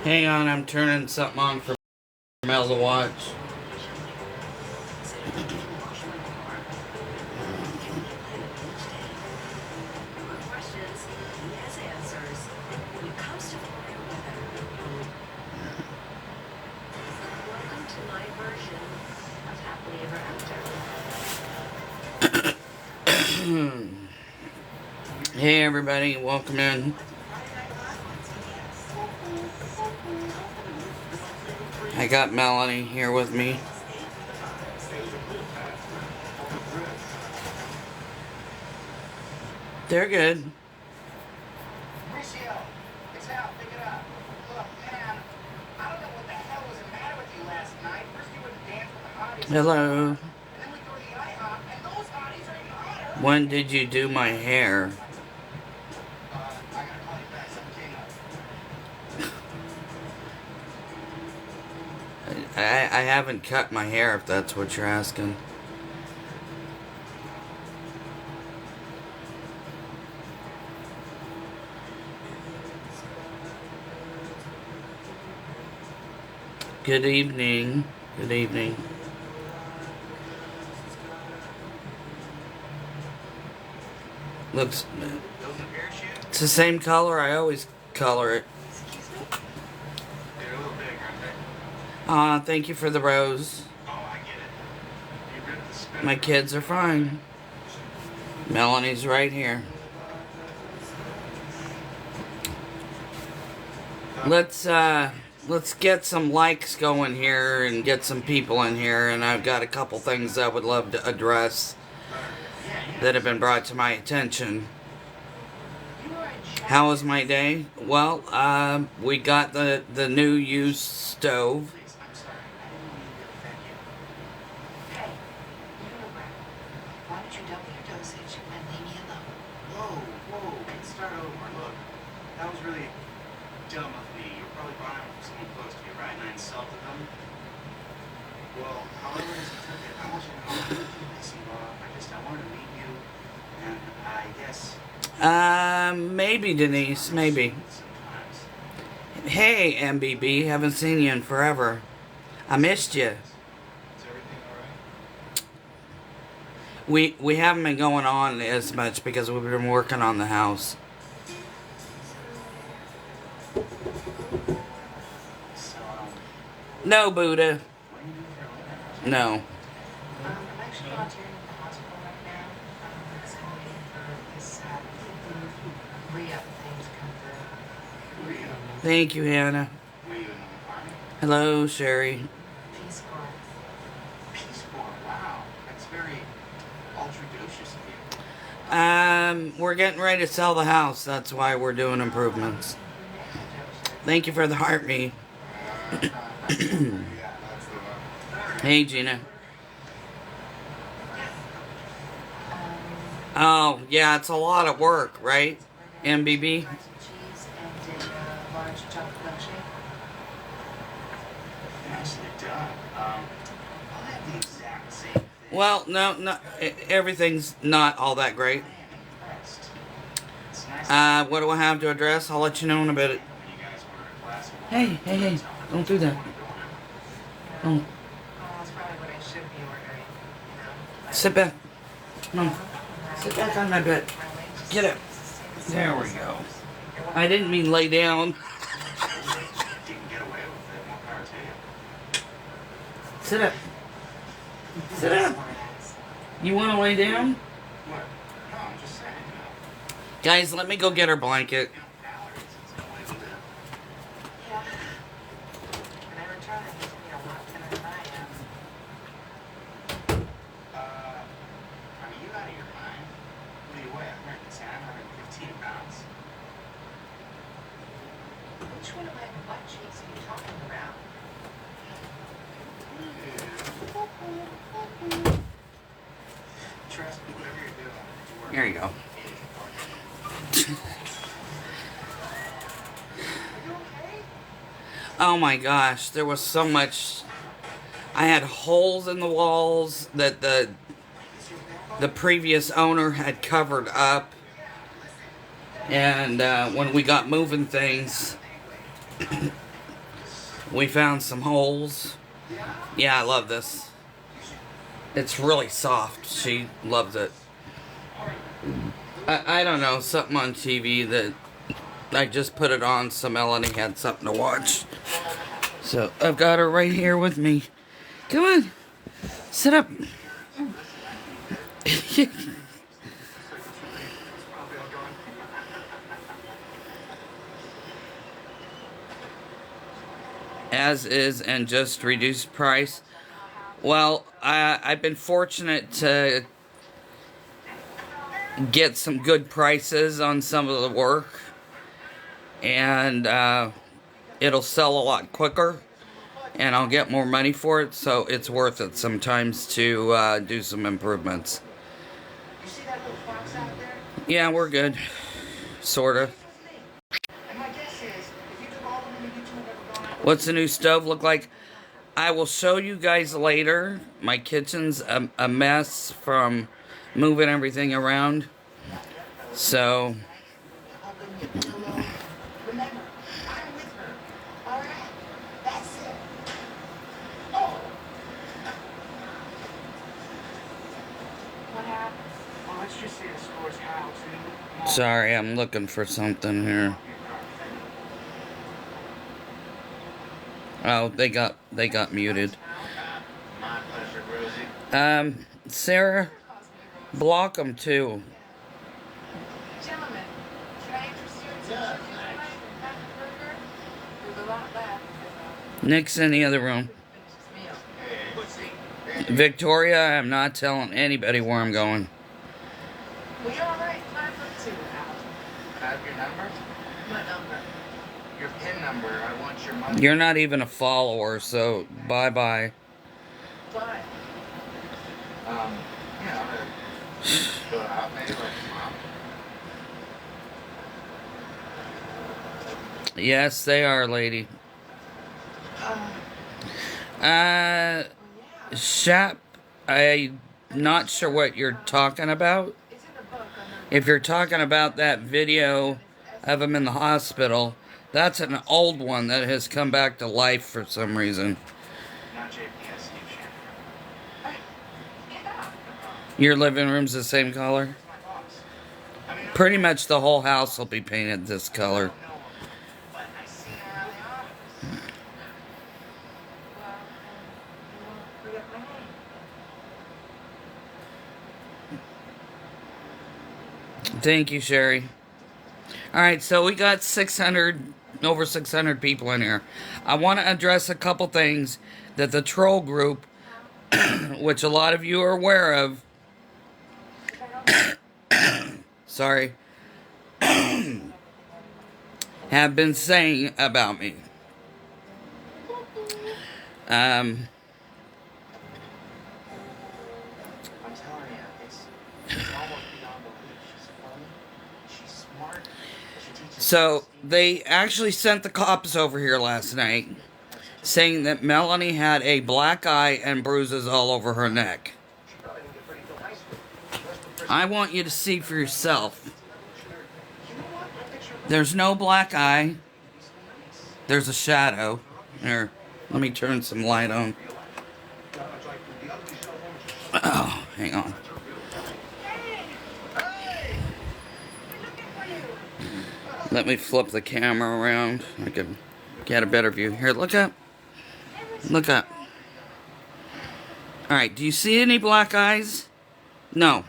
Hang on, I'm turning something on for Mel to watch. Hey everybody, welcome in. I got Melanie here with me. They're good. Hello. When did you do my hair? I haven't cut my hair, if that's what you're asking. Good evening. Good evening. Looks... It's the same color. I always color it. Thank you for the rose. My kids are fine. Melanie's right here. Let's get some likes going here and get some people in here, and I've got a couple things I would love to address that have been brought to my attention. How was my day? Well, we got the new used stove. Maybe, Denise, maybe. Hey, MBB, haven't seen you in forever. I missed you. We haven't been going on as much because we've been working on the house. No, Buddha. No. Thank you, Hannah. Hello, Sherry. We're getting ready to sell the house. That's why we're doing improvements. Thank you for the heart me. Hey, Gina. Oh, yeah, it's a lot of work, right? MBB? Well, no, everything's not all that great. What do I have to address? I'll let you know in a bit. Hey, don't do that. Don't. Sit back. Come on. Sit back on my bed. Get up. There we go. I didn't mean lay down. Sit up. Sit up. You want to lay down? Guys, let me go get her blanket. Which one of my butt cheeks are you talking about? Trust me, whatever you're doing. There you go. Oh my gosh, there was so much. I had holes in the walls that the previous owner had covered up. And when we got moving things, We found some holes. Yeah, I love this. It's really soft. She loves it. I don't know, something on TV that I just put it on so Melanie had something to watch. So I've got her right here with me. Come on, sit up. As is and just reduced price. Well, I've been fortunate to get some good prices on some of the work, and it'll sell a lot quicker, and I'll get more money for it, so it's worth it sometimes to do some improvements. You see that little fox out there? Yeah, we're good. Sorta. And my guess is, if you took all the money you two have ever gone out. What's the new stove look like? I will show you guys later. My kitchen's a mess from moving everything around. So, Remember, I'm with her. All right? That's it. Oh. What happened? Well, let's just say the score's house. sorry, I'm looking for something here. Oh, they got muted. My pleasure, Rosie. Sarah, block them too. Gentlemen, can I interest you in some chicken tonight and have a burger? There's a lot left. Nick's in the other room. Finish this meal. Hey, Victoria, I'm not telling anybody where I'm going. Well, you're all right. Time for two now. can I have your number? My number. Your PIN number. I want your money. You're not even a follower, so bye-bye. Bye. You know, go out maybe like mom. Yes, they are, lady. Yeah. Shap, I'm not sure what you're talking about. It's in the book. On the If you're talking about that video of him in the hospital, that's an old one that has come back to life for some reason. Not JPS, Steve Shannon. Yeah. Your living room's the same color? My boss. I mean, Pretty much the whole house will be painted this color. I don't know him, but I see him around the office. Well, you won't free up my name. Thank you, Sherry. Alright, so we got over 600 people in here. I want to address a couple things that the troll group, which a lot of you are aware of, sorry, have been saying about me. I'm telling you, it's almost beyond belief. She's funny. She's smart. She teaches So, they actually sent the cops over here last night saying that Melanie had a black eye and bruises all over her neck. I want you to see for yourself. There's no black eye. There's a shadow. Here, let me turn some light on. Oh, hang on. Let me flip the camera around. I can get a better view. Here, look up. Look up. Alright, do you see any black eyes? No.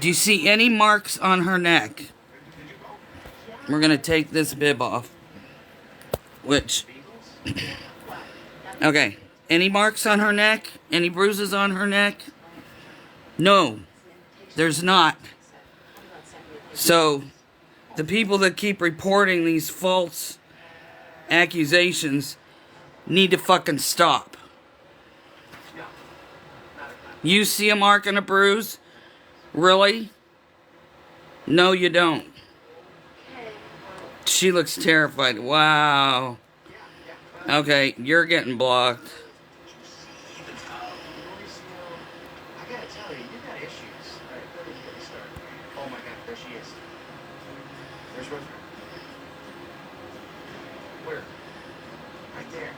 Do you see any marks on her neck? We're going to take this bib off. Which... Okay. Any marks on her neck? Any bruises on her neck? No. There's not. So... the people that keep reporting these false accusations need to fucking stop. You see a mark and a bruise? Really? No, you don't. She looks terrified. Wow. Okay, you're getting blocked. I gotta tell you, you got issues. Alright, where did you get started? Oh my god, there she is. There's Rosemary. Where? Right there.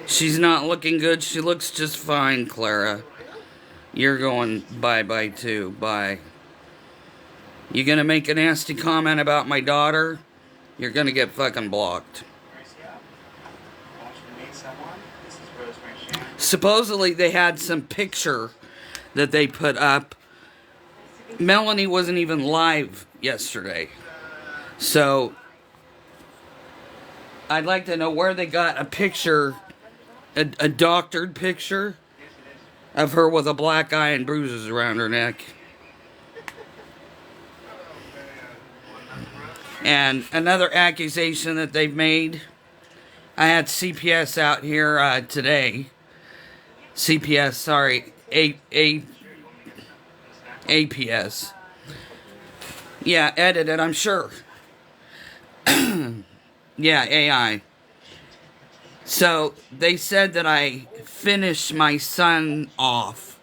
She's not looking good. She looks just fine, Clara. You're going bye-bye too. Bye. You gonna make a nasty comment about my daughter? You're gonna get fucking blocked. Supposedly they had some picture that they put up. Melanie wasn't even live yesterday. So I'd like to know where they got a picture, a doctored picture of her with a black eye and bruises around her neck. And another accusation that they've made, I had CPS out here today. CPS, sorry, APS. Yeah, edited, I'm sure. Yeah, AI. So they said that I finished my son off.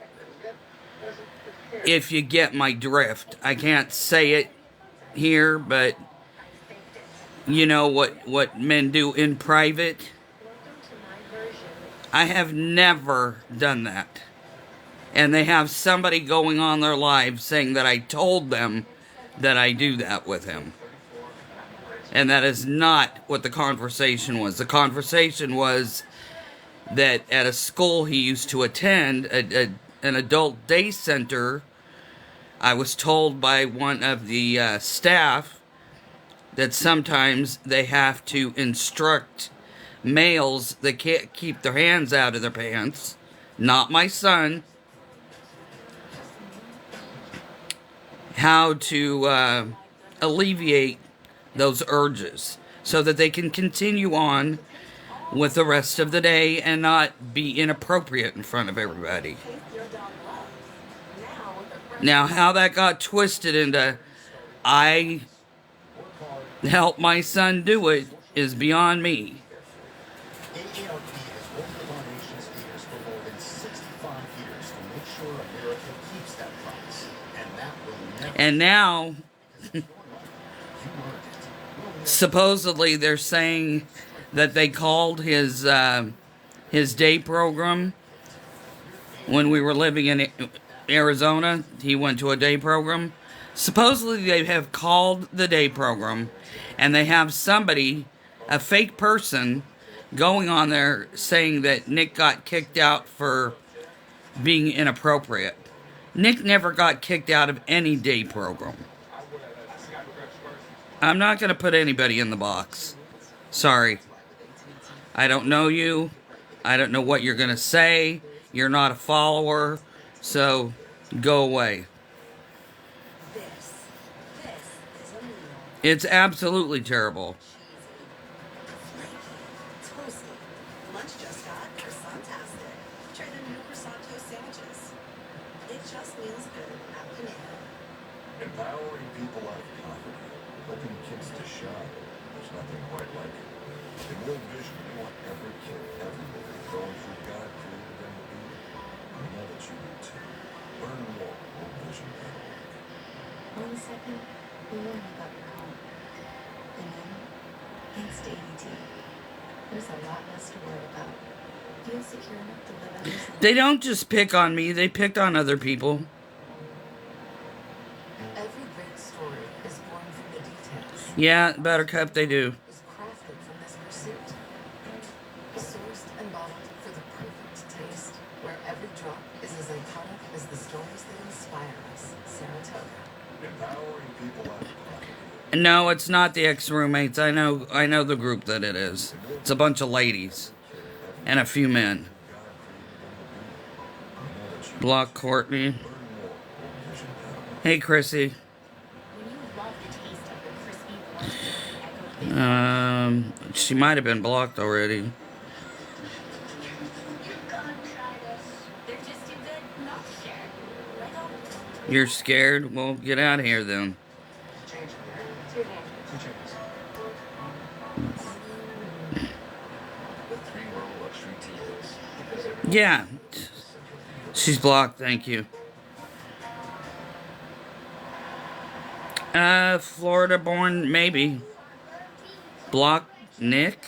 If you get my drift, I can't say it here, but you know what men do in private. I have never done that. And they have somebody going on their live saying that I told them that I do that with him. And that is not what the conversation was. The conversation was that at a school he used to attend, an adult day center, I was told by one of the staff that sometimes they have to instruct males that can't keep their hands out of their pants, not my son, how to alleviate those urges so that they can continue on with the rest of the day and not be inappropriate in front of everybody. Now, how that got twisted into I helped my son do it is beyond me. AARP has worked with our nation's leaders for more than 65 years to make sure America keeps that promise. And that will never... And now, supposedly they're saying that they called his day program when we were living in Arizona. He went to a day program. Supposedly they have called the day program and they have somebody, a fake person, going on there saying that Nick got kicked out for being inappropriate. Nick never got kicked out of any day program. I'm not going to put anybody in the box. Sorry. I don't know you. I don't know what you're going to say. You're not a follower. So, go away. It's absolutely terrible. Lunch just got croissant-tastic. Try the new croissant toast sandwiches. It just feels good at Panera. Empowering people out of poverty, helping kids to shine. There's nothing quite like it. In World Vision, we want every kid everywhere to go who God created them to be. We know that you do too. Learn more at worldvision.org. 1 second, we learn about your home. And then, thanks to ADT, there's a lot less to worry about. Feel secure enough to live out your life. They don't just pick on me, they picked on other people. Every great story is born from the details. Yeah, Buttercup, they do. Is crafted from this pursuit. Sourced and bottled for the perfect taste, where every drop is as iconic as the stories that inspire us. Saratoga. Empowering people out of poverty. No, it's not the ex-roommates. I know the group that it is. It's a bunch of ladies. And a few men. Block Courtney. Hey, Chrissy. She might have been blocked already. You're scared? Well, get out of here then. Yeah. She's blocked, thank you. Florida born, maybe. Block Nick?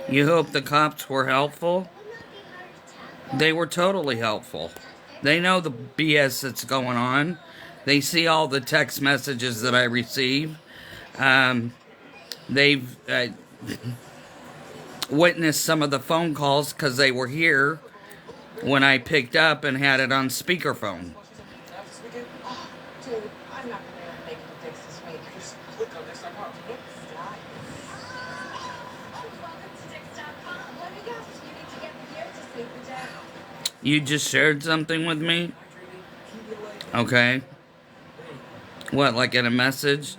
You hope the cops were helpful? They were totally helpful. They know the BS that's going on. They see all the text messages that I receive. They've witnessed some of the phone calls because they were here when I picked up and had it on speakerphone. Oh, dude, I'm not gonna be able to make it to Dick's this week. Just click on this. I'm out. Welcome to Dix.com. Let me guess, you need to get the gear to save the day. You just shared something with me? Okay. What, like in a message?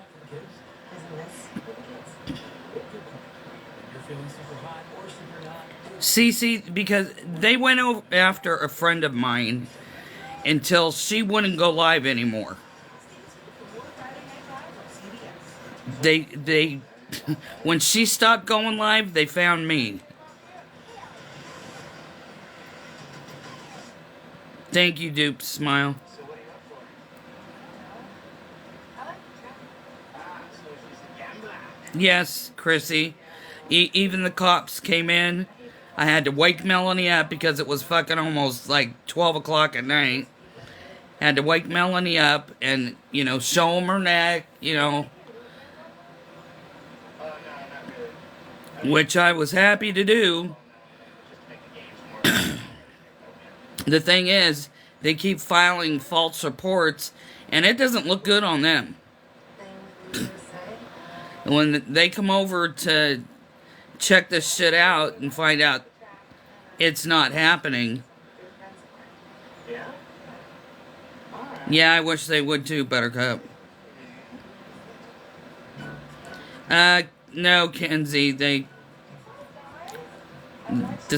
See, because they went over after a friend of mine until she wouldn't go live anymore. They when she stopped going live, they found me. Thank you, Dupe. Smile. So what are you up for? I like the travel. So she's a gambler. Yes, Chrissy. Even the cops came in. I had to wake Melanie up because it was fucking almost like 12 o'clock at night. Had to wake Melanie up and, show him her neck, Oh, no, not really. which I was happy to do. Just to make the games more. The thing is, they keep filing false reports, and it doesn't look good on them. When they come over to check this shit out and find out it's not happening. Yeah? Alright. Yeah, I wish they would too, Buttercup. No, Kenzie, the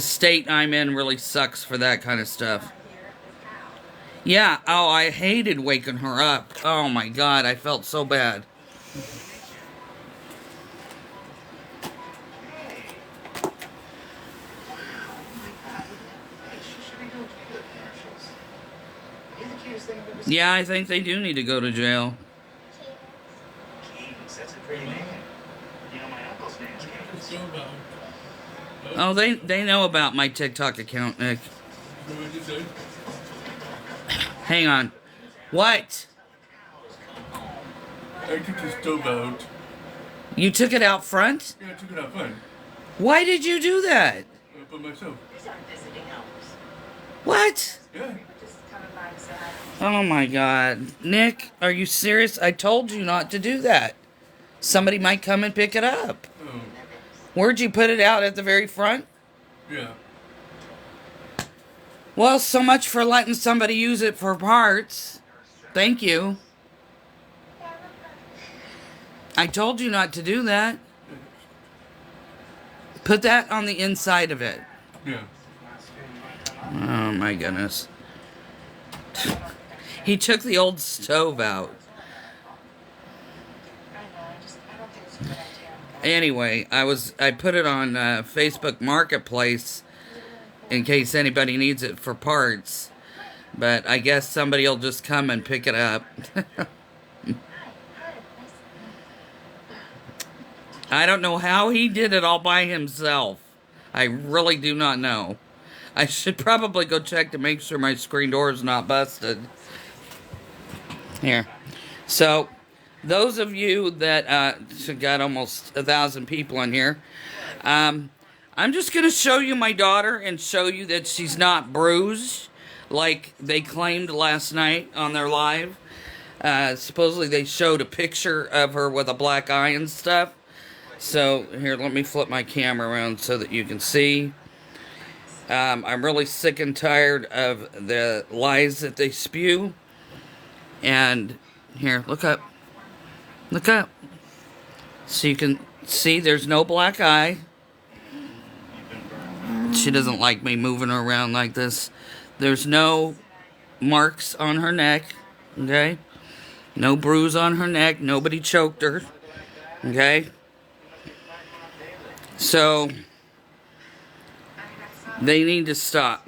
state I'm in really sucks for that kind of stuff. Yeah, oh, I hated waking her up. Oh my god, I felt so bad. Yeah, I think they do need to go to jail. Keynes, that's a pretty name. You know, my uncle's name is Keynes. Oh, they know about my TikTok account, Nick. Hang on. What? I took the stove out. You took it out front? Yeah, I took it out front. Why did you do that? By myself. These aren't visiting hours. What? Yeah. Just coming by to say hi. Oh my god. Nick, are you serious? I told you not to do that. Somebody might come and pick it up. Oh, Where'd you put it out, at the very front? yeah. Well, so much for letting somebody use it for parts. Thank you. I told you not to do that. Put that on the inside of it. Yeah. Oh my goodness. He took the old stove out. I know, I don't think it's a good idea. Anyway, I put it on Facebook Marketplace in case anybody needs it for parts. But I guess somebody will just come and pick it up. I don't know how he did it all by himself. I really do not know. I should probably go check to make sure my screen door is not busted. Here. So, those of you that got almost 1,000 people in here, I'm just going to show you my daughter and show you that she's not bruised like they claimed last night on their live. Supposedly they showed a picture of her with a black eye and stuff. So, here, let me flip my camera around so that you can see. I'm really sick and tired of the lies that they spew. And, here, look up. Look up. So you can see there's no black eye. She doesn't like me moving her around like this. There's no marks on her neck. Okay? No bruise on her neck. Nobody choked her. Okay? So, they need to stop.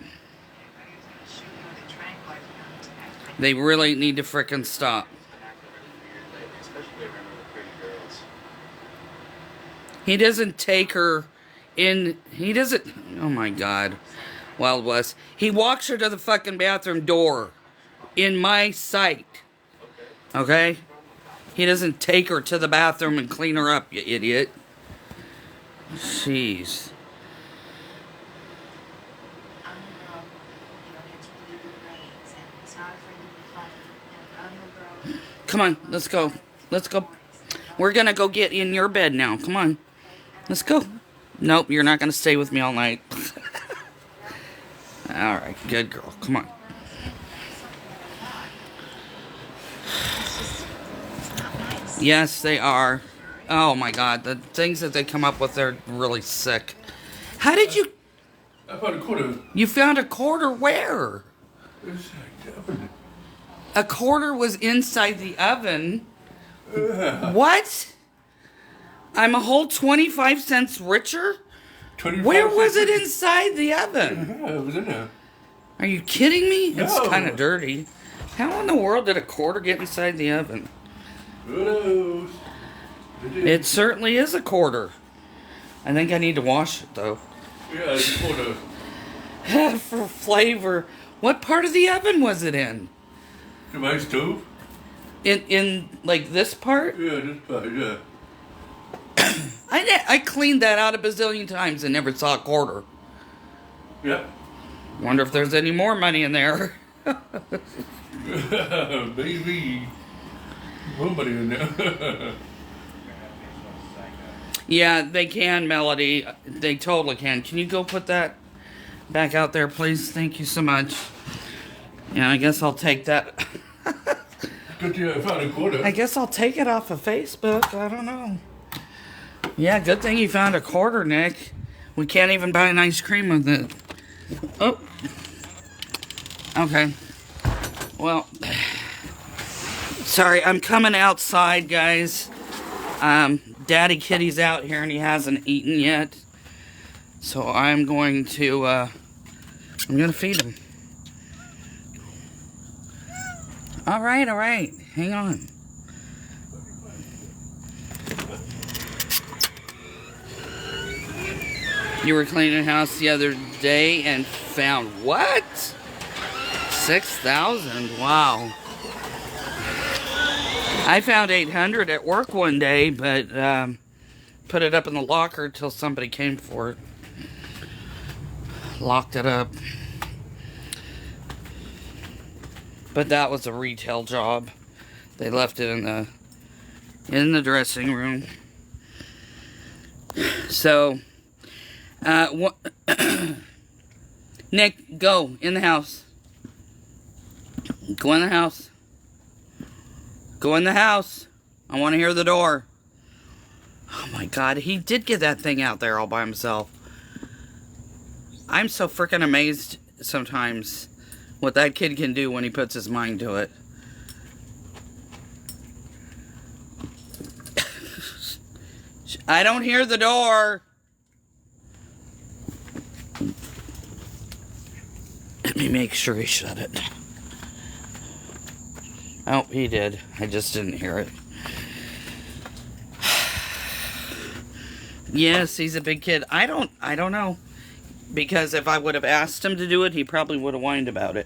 They really need to frickin' stop. Especially around the pretty girls. He doesn't take her he doesn't, oh my God, Wild West. He walks her to the fucking bathroom door in my sight. Okay? He doesn't take her to the bathroom and clean her up, you idiot. Jeez. I'm the girl, you don't get to believe in brains, and it's not afraid to be funny. And I'm the girl. Come on, let's go. Let's go. We're gonna go get in your bed now. Come on. Let's go. Nope, you're not gonna stay with me all night. Alright, good girl. Come on. Yes, they are. Oh my God, the things that they come up with are really sick. How did you... I found a quarter. You found a quarter where? It's open. A quarter was inside the oven. What? I'm a whole 25 cents richer? 25 Where was it cents. inside the oven? Yeah, it was in there. Are you kidding me? It's No. kind of dirty. How in the world did a quarter get inside the oven? Who knows? It certainly is a quarter. I think I need to wash it though. Yeah, it's a quarter. For flavor. What part of the oven was it in? To my stove? In like this part? Yeah, this part, yeah. I cleaned that out a bazillion times and never saw a quarter. Yeah. Wonder if there's any more money in there. Maybe. Somebody in there. Yeah, they can, Melody. They totally can. Can you go put that back out there, please? Thank you so much. Yeah, I guess I'll take that. Good thing I found a quarter. I guess I'll take it off of Facebook. I don't know. Yeah, good thing you found a quarter, Nick. We can't even buy an ice cream with it. Oh. Okay. Well, sorry, I'm coming outside, guys. Daddy Kitty's out here and he hasn't eaten yet. So I'm going to feed him. Alright, hang on. You were cleaning the house the other day and found what? 6,000, wow. I found 800 at work one day, but put it up in the locker till somebody came for it. Locked it up. But that was a retail job. They left it in the dressing room. So, Nick, go in the house. Go in the house. Go in the house. I want to hear the door. Oh my God, he did get that thing out there all by himself. I'm so freaking amazed sometimes what that kid can do when he puts his mind to it. I don't hear the door. Let me make sure he shut it. Oh, he did. I just didn't hear it. Yes, he's a big kid. I don't know. Because if I would have asked him to do it, he probably would have whined about it.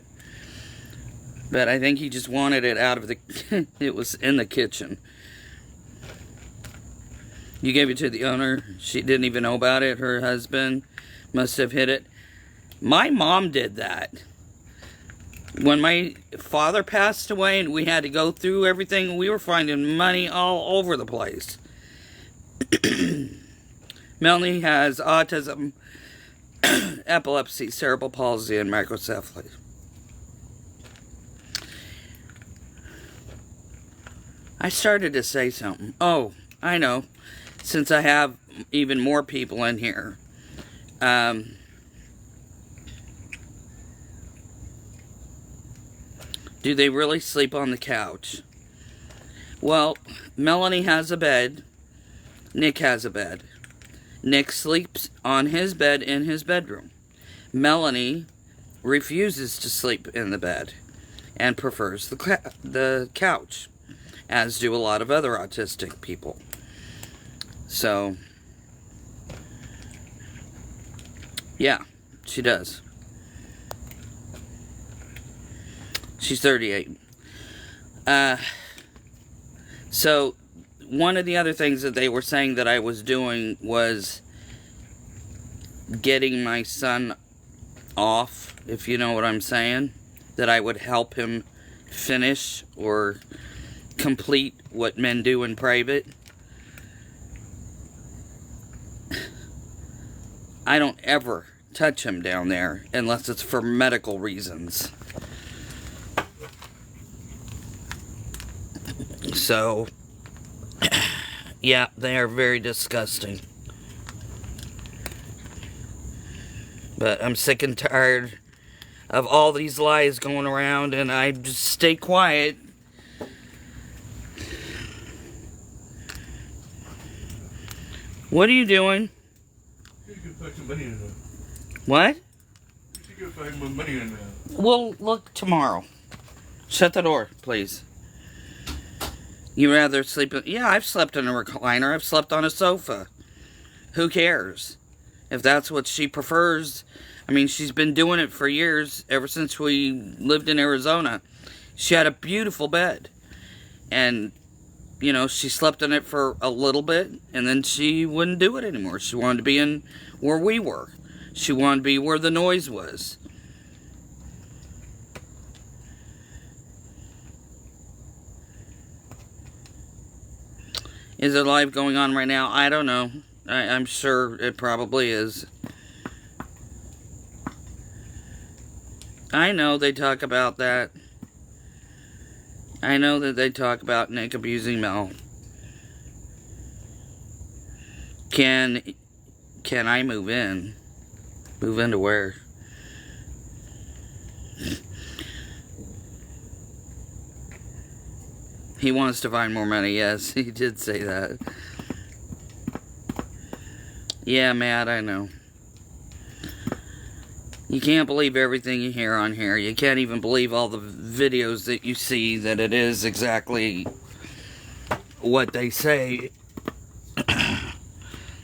But I think he just wanted it out of the... It was in the kitchen. You gave it to the owner. She didn't even know about it. Her husband must have hid it. My mom did that. When my father passed away and we had to go through everything, we were finding money all over the place. Melanie has autism, epilepsy, cerebral palsy, and microcephaly. I started to say something. Oh, I know. Since I have even more people in here. Do they really sleep on the couch? Well, Melanie has a bed. Nick has a bed. Nick sleeps on his bed in his bedroom. Melanie refuses to sleep in the bed and prefers the couch, as do a lot of other autistic people. So, Yeah, she does. She's 38. So, one of the other things that they were saying that I was doing was getting my son off, if you know what I'm saying. That I would help him finish or complete what men do in private. I don't ever touch him down there unless it's for medical reasons. So, yeah, they are very disgusting. But I'm sick and tired of all these lies going around, and I just stay quiet. What are you doing? You can find some money in there. What? You should go find more money in there. We'll look tomorrow. Shut the door, please. You rather sleep in... Yeah, I've slept in a recliner. I've slept on a sofa. Who cares? If that's what she prefers. I mean, she's been doing it for years, ever since we lived in Arizona. She had a beautiful bed. And, you know, she slept in it for a little bit, and then she wouldn't do it anymore. She wanted to be in where we were. She wanted to be where the noise was. Is it live going on right now? I don't know. I'm sure it probably is. I know they talk about that. I know that they talk about Nick abusing Mel. Can I move in? Move into where? He wants to find more money. Yes, he did say that. Yeah, Matt, I know. You can't believe everything you hear on here. You can't even believe all the videos that you see that it is exactly what they say.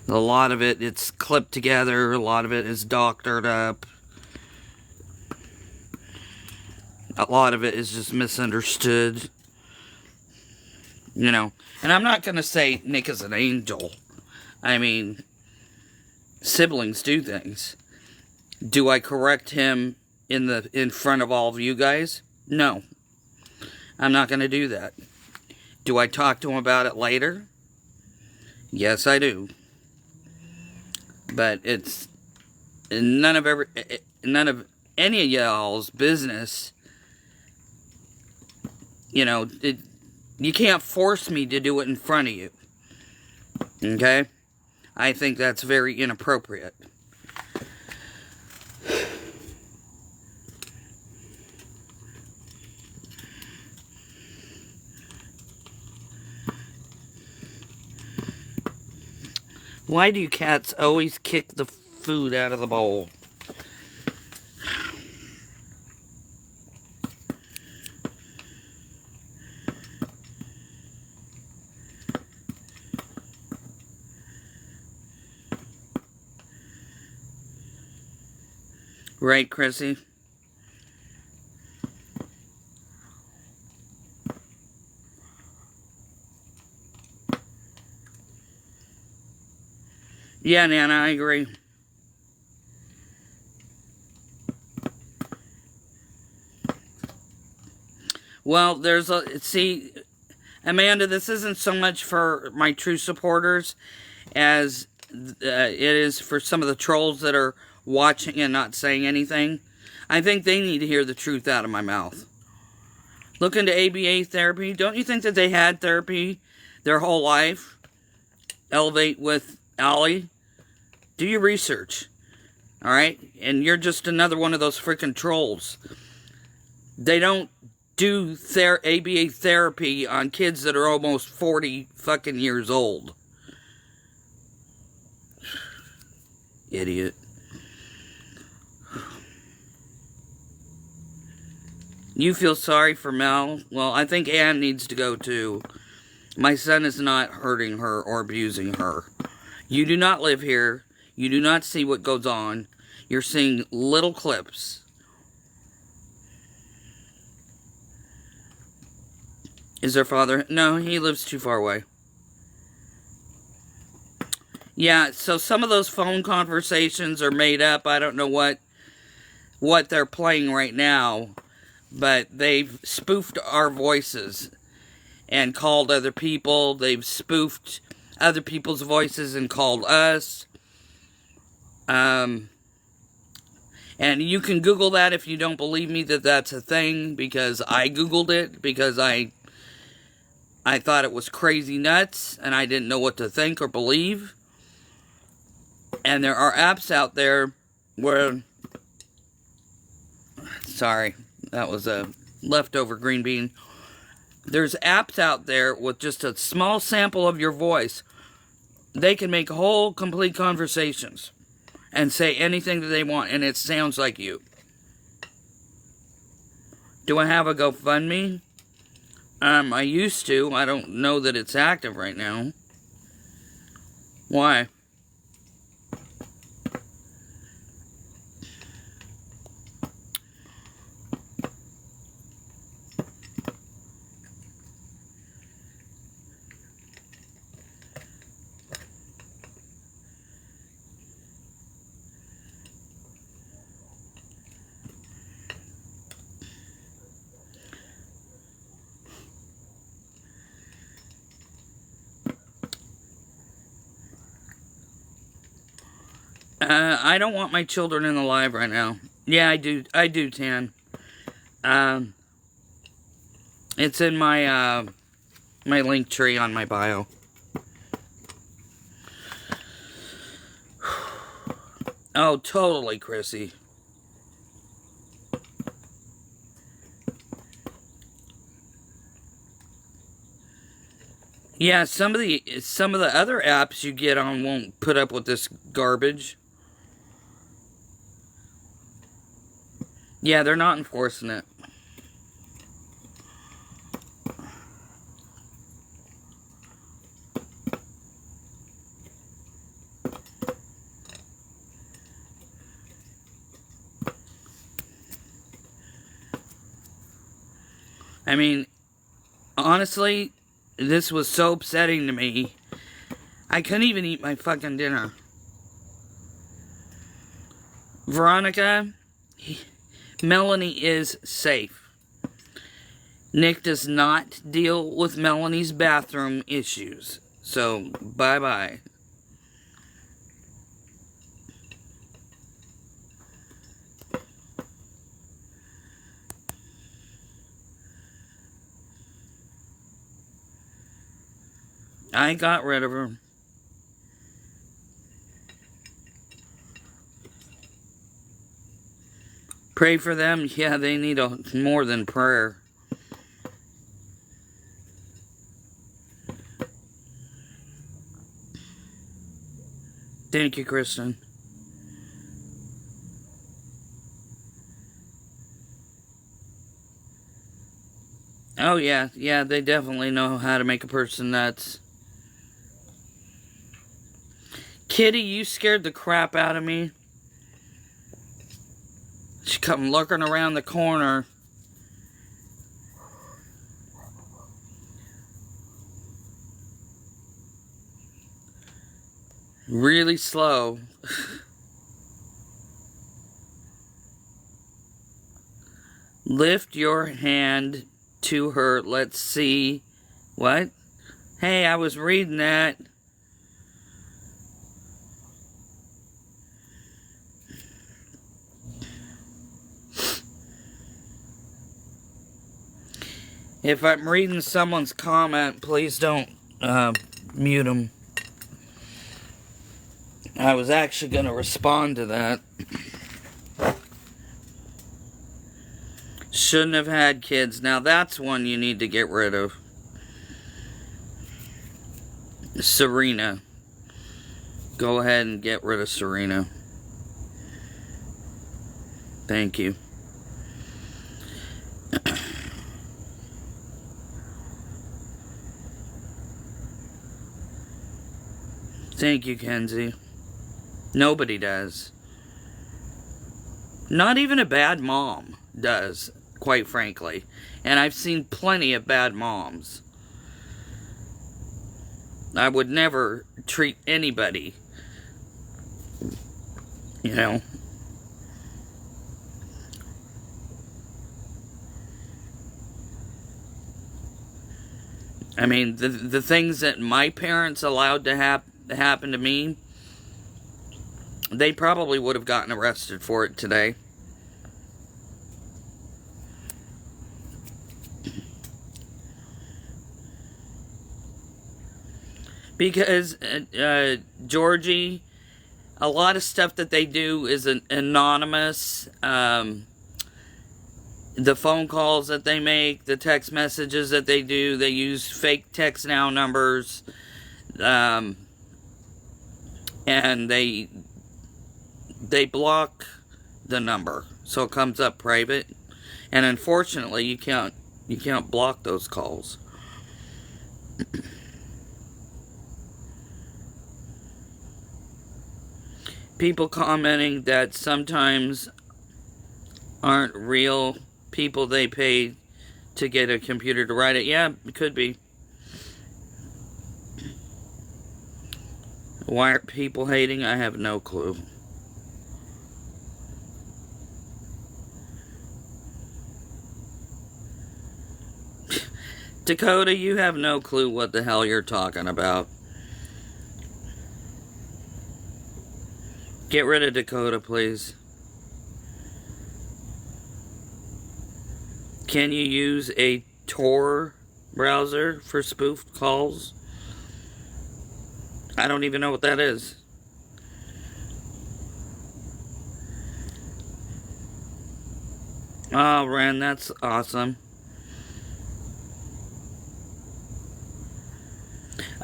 A lot of it, it's clipped together. A lot of it is doctored up. A lot of it is just misunderstood. You know, and I'm not going to say Nick is an angel. I mean, siblings do things. Do I correct him in front of all of you guys? No. I'm not going to do that. Do I talk to him about it later? Yes, I do. But it's none of any of y'all's business. You know, you can't force me to do it in front of you. Okay? I think that's very inappropriate. Why do you cats always kick the food out of the bowl? Right, Chrissy? Yeah, Nana, I agree. Well, see, Amanda, this isn't so much for my true supporters as it is for some of the trolls that are watching and not saying anything. I think they need to hear the truth out of my mouth. Look into ABA therapy. Don't you think that they had therapy their whole life? Elevate with Allie. Do your research. Alright? And you're just another one of those freaking trolls. They don't do ABA therapy on kids that are almost 40 fucking years old. Idiot. You feel sorry for Mel? Well, I think Ann needs to go too. My son is not hurting her or abusing her. You do not live here. You do not see what goes on. You're seeing little clips. Is their father? No, he lives too far away. Yeah, so some of those phone conversations are made up. I don't know what they're playing right now, but they've spoofed our voices and called other people. They've spoofed other people's voices and called us. And you can Google that if you don't believe me that that's a thing, because I Googled it because I thought it was crazy nuts and I didn't know what to think or believe. And there are apps out there where... Sorry, that was a leftover green bean. There's apps out there with just a small sample of your voice. They can make whole, complete conversations and say anything that they want, and it sounds like you. Do I have a GoFundMe? I used to. I don't know that it's active right now. Why? I don't want my children in the live right now. Yeah, I do, Tan. It's in my, my link tree on my bio. Oh, totally, Chrissy. Yeah, some of the other apps you get on won't put up with this garbage. Yeah, they're not enforcing it. I mean, honestly, this was so upsetting to me. I couldn't even eat my fucking dinner. Veronica, Melanie is safe. Nick does not deal with Melanie's bathroom issues. So, bye-bye. I got rid of her. Pray for them. Yeah, they need more than prayer. Thank you, Kristen. Oh, yeah. Yeah, they definitely know how to make a person nuts. Kitty, you scared the crap out of me. She come lurking around the corner. Really slow. Lift your hand to her. Let's see. What? Hey, I was reading that. If I'm reading someone's comment, please don't mute them. I was actually going to respond to that. Shouldn't have had kids. Now that's one you need to get rid of. Serena. Go ahead and get rid of Serena. Thank you. Thank you, Kenzie. Nobody does. Not even a bad mom does, quite frankly. And I've seen plenty of bad moms. I would never treat anybody, you know. I mean, the things that my parents allowed to happen to me, they probably would have gotten arrested for it today. Because, Georgie, a lot of stuff that they do is anonymous. The phone calls that they make, the text messages that they do, they use fake text now numbers. And they block the number, so it comes up private. And unfortunately, you can't block those calls. People commenting that sometimes aren't real people they pay to get a computer to write it. Yeah, it could be. Why are people hating? I have no clue. Dakota, you have no clue what the hell you're talking about. Get rid of Dakota, please. Can you use a Tor browser for spoofed calls? I don't even know what that is. Oh, Ren, that's awesome.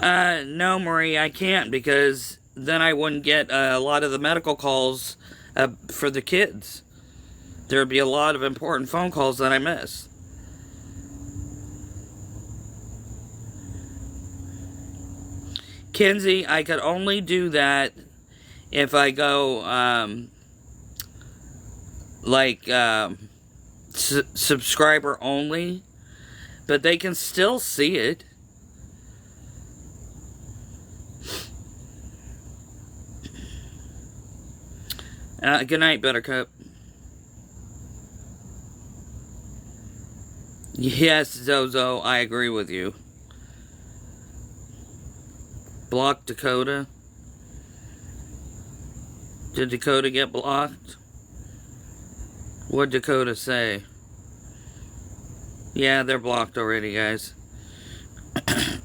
No, Marie, I can't, because then I wouldn't get a lot of the medical calls for the kids. There would be a lot of important phone calls that I miss. Kenzie, I could only do that if I go, subscriber only. But they can still see it. Good night, Buttercup. Yes, Zozo, I agree with you. Block Dakota. Did Dakota get blocked? What'd Dakota say? Yeah, they're blocked already, guys.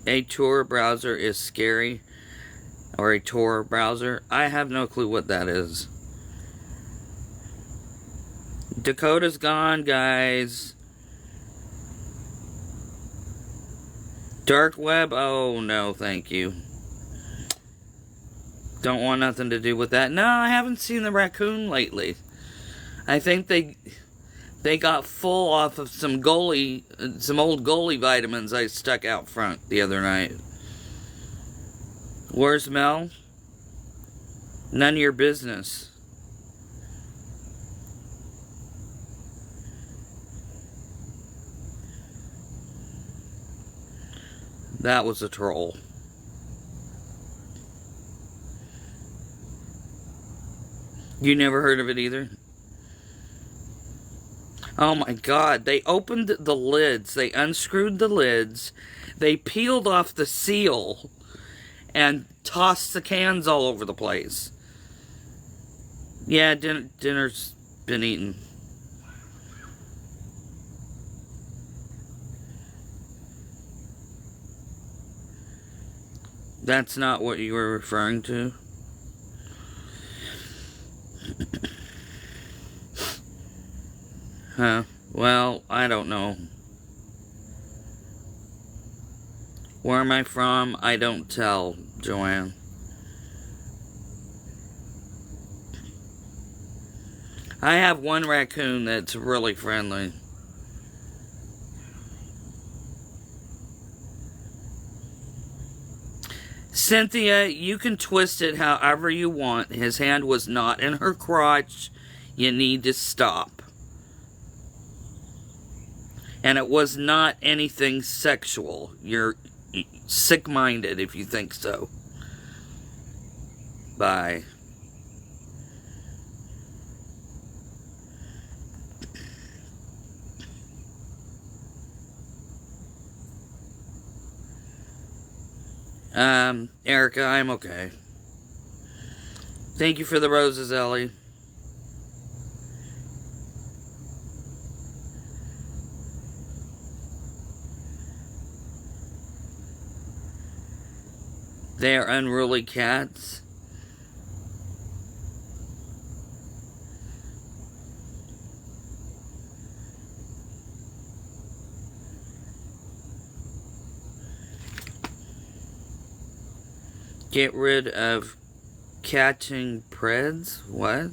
A Tor browser is scary. Or a Tor browser. I have no clue what that is. Dakota's gone, guys. Dark web? Oh, no, thank you. Don't want nothing to do with that. No, I haven't seen the raccoon lately. I think they got full off of some old goalie vitamins I stuck out front the other night. Where's Mel? None of your business. That was a troll. You never heard of it either? Oh my God, they opened the lids, they unscrewed the lids, they peeled off the seal, and tossed the cans all over the place. Yeah, dinner's been eaten. That's not what you were referring to? Huh. Well, I don't know. Where am I from? I don't tell, Joanne. I have one raccoon that's really friendly. Cynthia, you can twist it however you want. His hand was not in her crotch. You need to stop. And it was not anything sexual. You're sick-minded if you think so. Bye. Erica, I'm okay. Thank you for the roses, Ellie. They are unruly cats. Get rid of catching preds? What?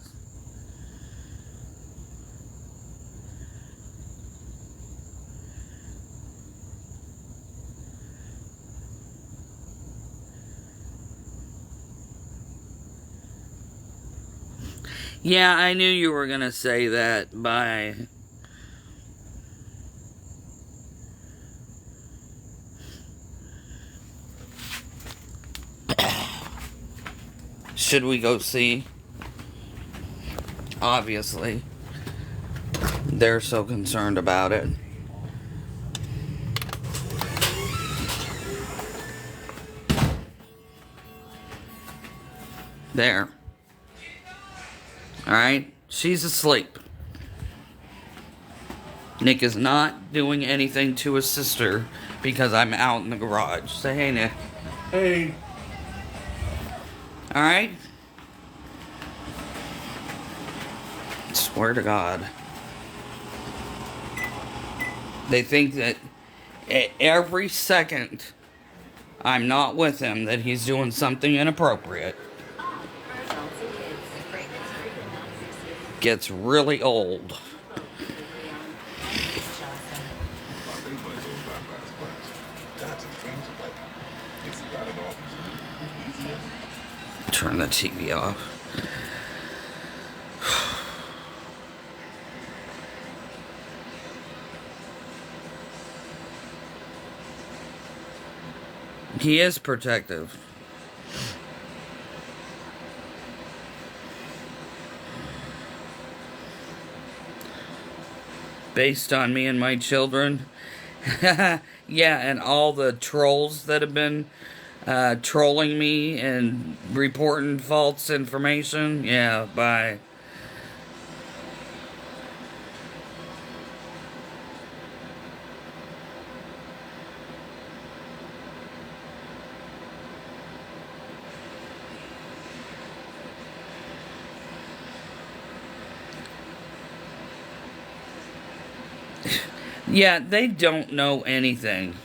Yeah, I knew you were gonna say that. Bye. Should we go see? Obviously. They're so concerned about it. There. Alright? She's asleep. Nick is not doing anything to his sister because I'm out in the garage. Say hey, Nick. Hey. Alright? Swear to God. They think that every second I'm not with him that he's doing something inappropriate. Gets really old. Turn the TV off. He is protective. Based on me and my children. Yeah, and all the trolls that have been trolling me and reporting false information. Yeah, bye. Yeah, they don't know anything.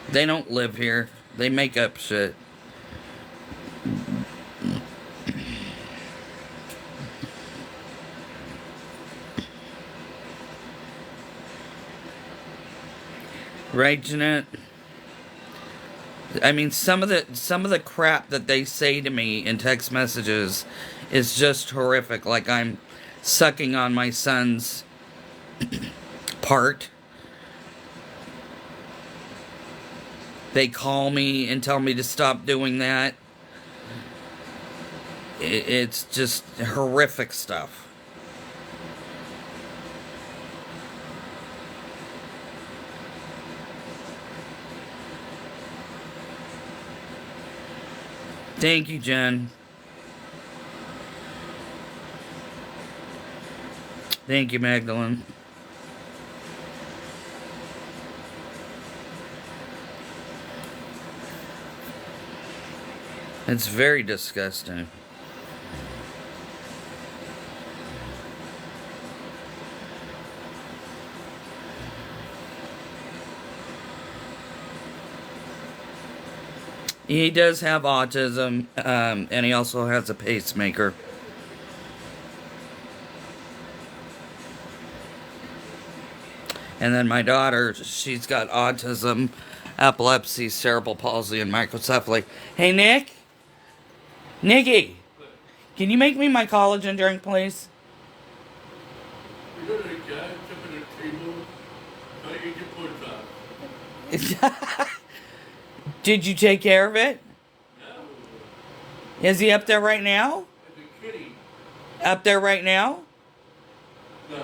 They don't live here. They make up shit. Right, Jeanette? I mean, some of the crap that they say to me in text messages is just horrific. Like I'm sucking on my son's part. They call me and tell me to stop doing that. It's just horrific stuff. Thank you, Jen. Thank you, Magdalene. It's very disgusting. He does have autism, and he also has a pacemaker. And then my daughter, she's got autism, epilepsy, cerebral palsy, and microcephaly. Hey, Nick? Nicky! Can you make me my collagen drink, please? You know that guy up at the table? I ate your pork chop. Did you take care of it? No. Is he up there right now? As a kitty. Up there right now? No.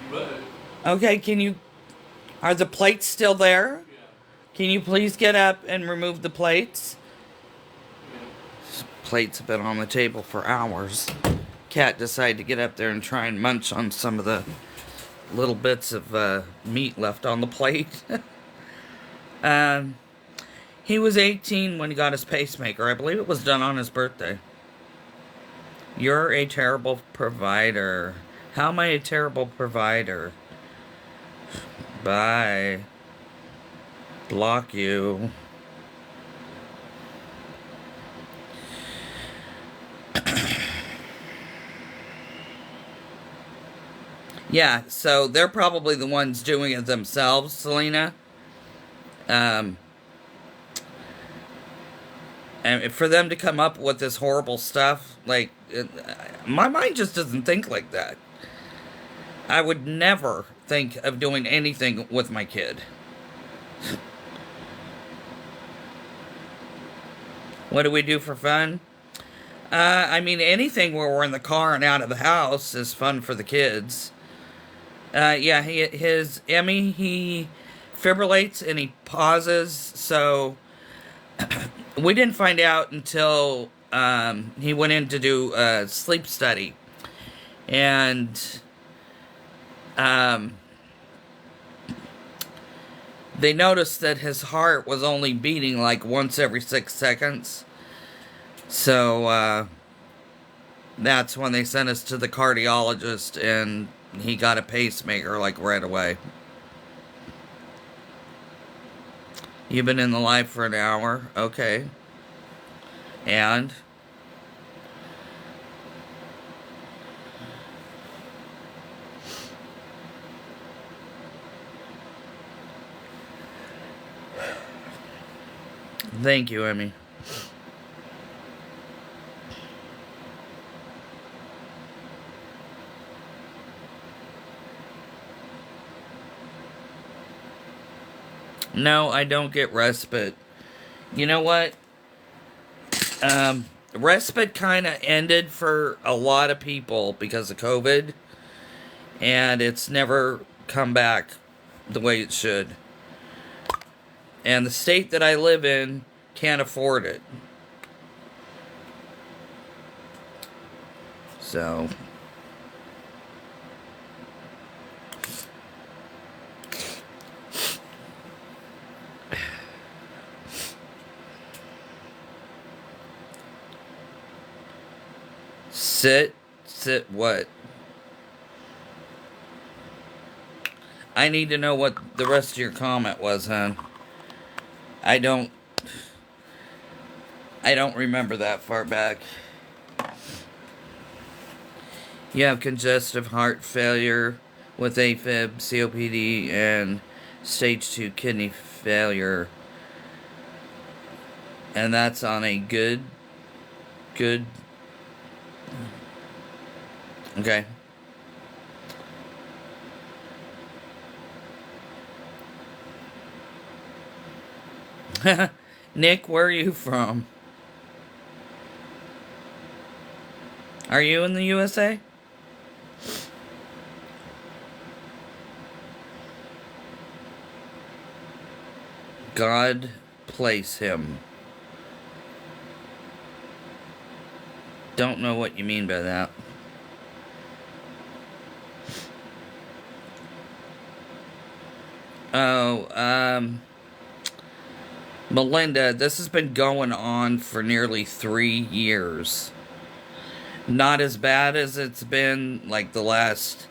She was. Okay, can you... Are the plates still there? Yeah. Can you please get up and remove the plates? Yeah. Plates have been on the table for hours. Cat decided to get up there and try and munch on some of the little bits of meat left on the plate. He was 18 when he got his pacemaker. I believe it was done on his birthday. You're a terrible provider. How am I a terrible provider? Bye. Block you. Yeah, so they're probably the ones doing it themselves, Selena. And for them to come up with this horrible stuff, like, my mind just doesn't think like that. I would never think of doing anything with my kid. What do we do for fun? I mean, anything where we're in the car and out of the house is fun for the kids. Yeah, he fibrillates and he pauses, so we didn't find out until he went in to do a sleep study. And they noticed that his heart was only beating like once every 6 seconds. So that's when they sent us to the cardiologist, and he got a pacemaker like right away. You've been in the life for an hour. Okay. And? Thank you, Emmy. No, I don't get respite. You know what? Respite kind of ended for a lot of people because of COVID. And it's never come back the way it should. And the state that I live in can't afford it. So... Sit what? I need to know what the rest of your comment was, hon. I don't remember that far back. You have congestive heart failure with AFib, COPD, and stage 2 kidney failure. And that's on a good... Okay. Nick, where are you from? Are you in the USA? God place him. Don't know what you mean by that. Oh, Melinda, this has been going on for nearly 3 years. Not as bad as it's been, like, the last,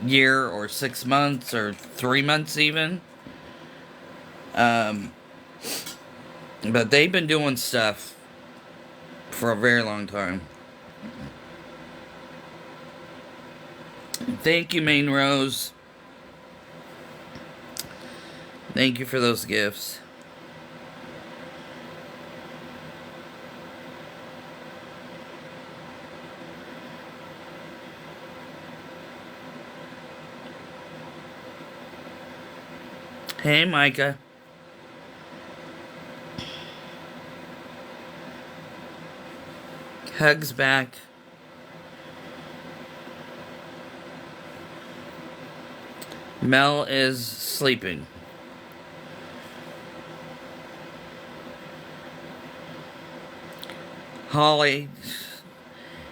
year or 6 months or 3 months even. But they've been doing stuff for a very long time. Thank you, Main Rose. Thank you for those gifts. Hey, Micah. Hugs back. Mel is sleeping. Holly,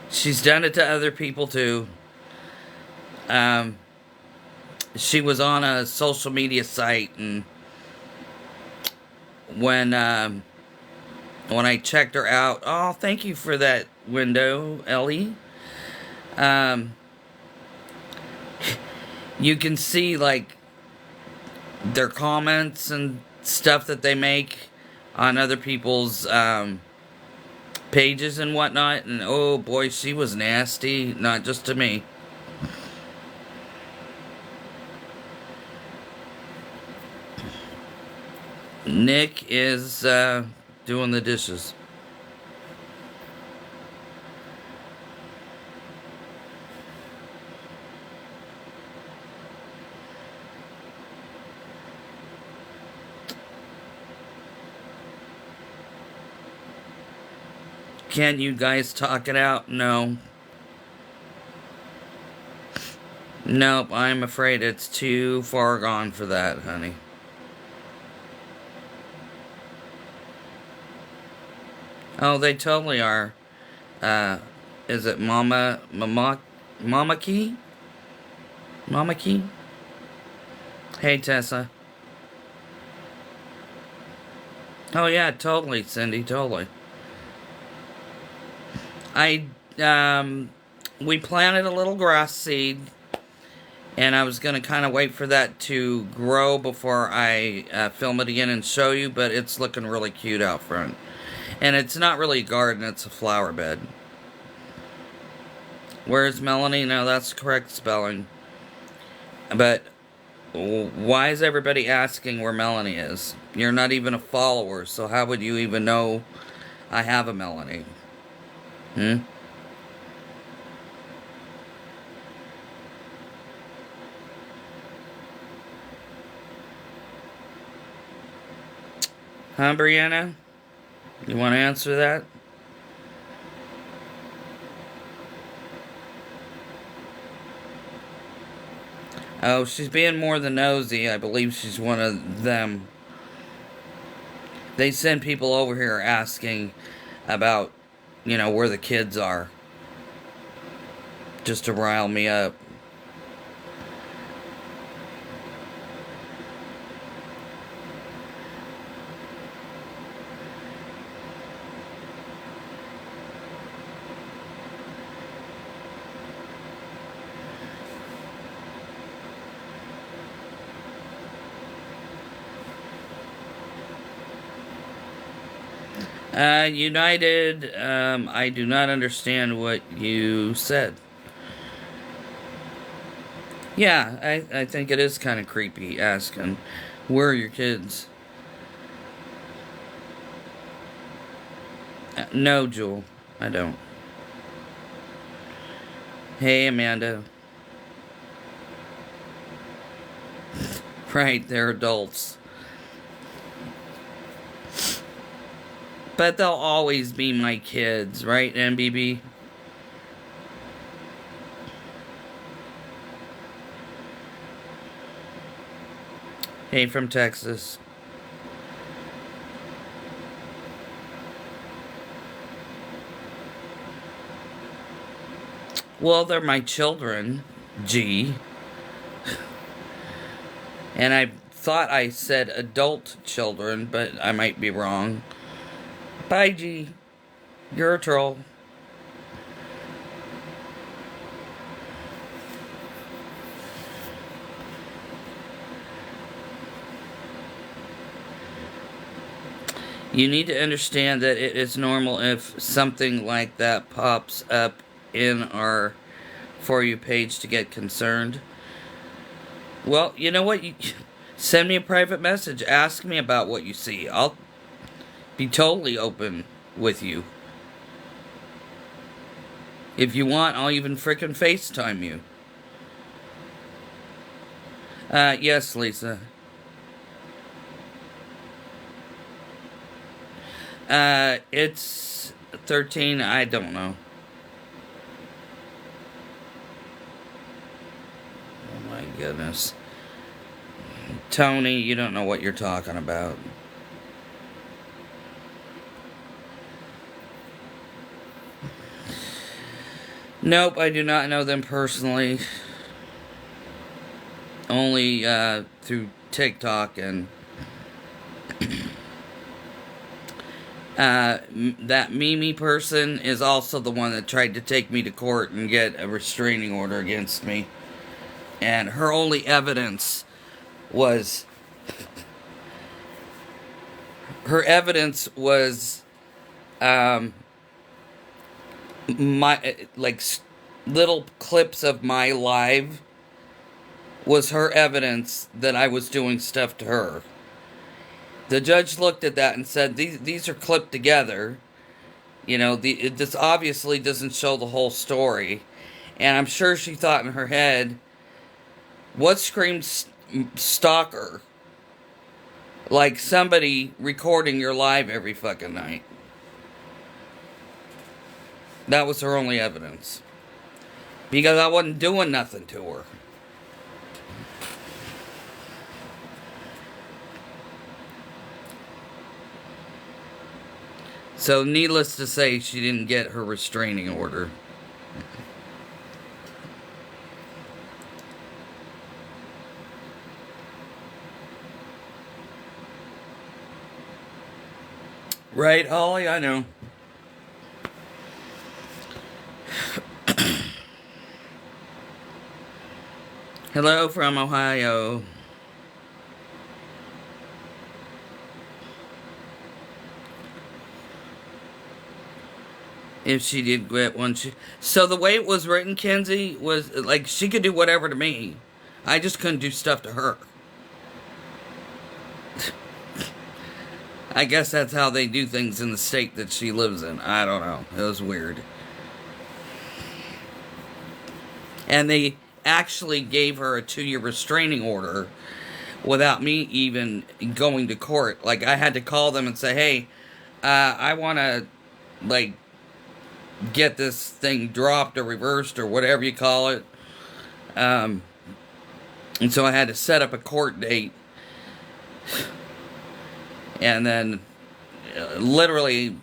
she's done it to other people too. She was on a social media site, and when I checked her out, oh, thank you for that window, Ellie. You can see like their comments and stuff that they make on other people's pages and whatnot, and oh boy, she was nasty, not just to me. Nick is doing the dishes. Can you guys talk it out? No. Nope, I'm afraid it's too far gone for that, honey. Oh, they totally are. Is it Mama Key? Mama Key? Hey, Tessa. Oh yeah, totally, Cindy, totally. We planted a little grass seed, and I was gonna kind of wait for that to grow before I film it again and show you, but it's looking really cute out front. And it's not really a garden, it's a flower bed. Where's Melanie? No, that's correct spelling. But why is everybody asking where Melanie is? You're not even a follower, so how would you even know I have a Melanie? Huh, Brianna? You want to answer that? Oh, she's being more than nosy. I believe she's one of them. They send people over here asking about, where the kids are. Just to rile me up. United, I do not understand what you said. Yeah, I think it is kind of creepy asking, where are your kids? No, Jewel, I don't. Hey, Amanda. Right, they're adults. But they'll always be my kids, right, MBB? Hey, from Texas. Well, they're my children, G. And I thought I said adult children, but I might be wrong. Bye, G. You're a troll. You need to understand that it is normal if something like that pops up in our For You page to get concerned. Well, you know what? Send me a private message. Ask me about what you see. I'll be totally open with you. If you want, I'll even frickin' FaceTime you. Yes, Lisa. It's 13. I don't know. Oh my goodness. Tony, you don't know what you're talking about. Nope, I do not know them personally. Only through TikTok and that Mimi person is also the one that tried to take me to court and get a restraining order against me. And her only evidence was my little clips of my live was her evidence that I was doing stuff to her. The judge looked at that and said, these are clipped together. You know, this obviously doesn't show the whole story. And I'm sure she thought in her head, what screams stalker? Like somebody recording your live every fucking night. That was her only evidence. Because I wasn't doing nothing to her. So, needless to say, she didn't get her restraining order. Right, Holly? I know. Hello from Ohio. If she did get one, so the way it was written, Kenzie, was like she could do whatever to me. I just couldn't do stuff to her. I guess that's how they do things in the state that she lives in. I don't know. It was weird. And they actually gave her a 2-year restraining order without me even going to court. Like, I had to call them and say, hey, I want to, like, get this thing dropped or reversed or whatever you call it. And so I had to set up a court date. And then, literally,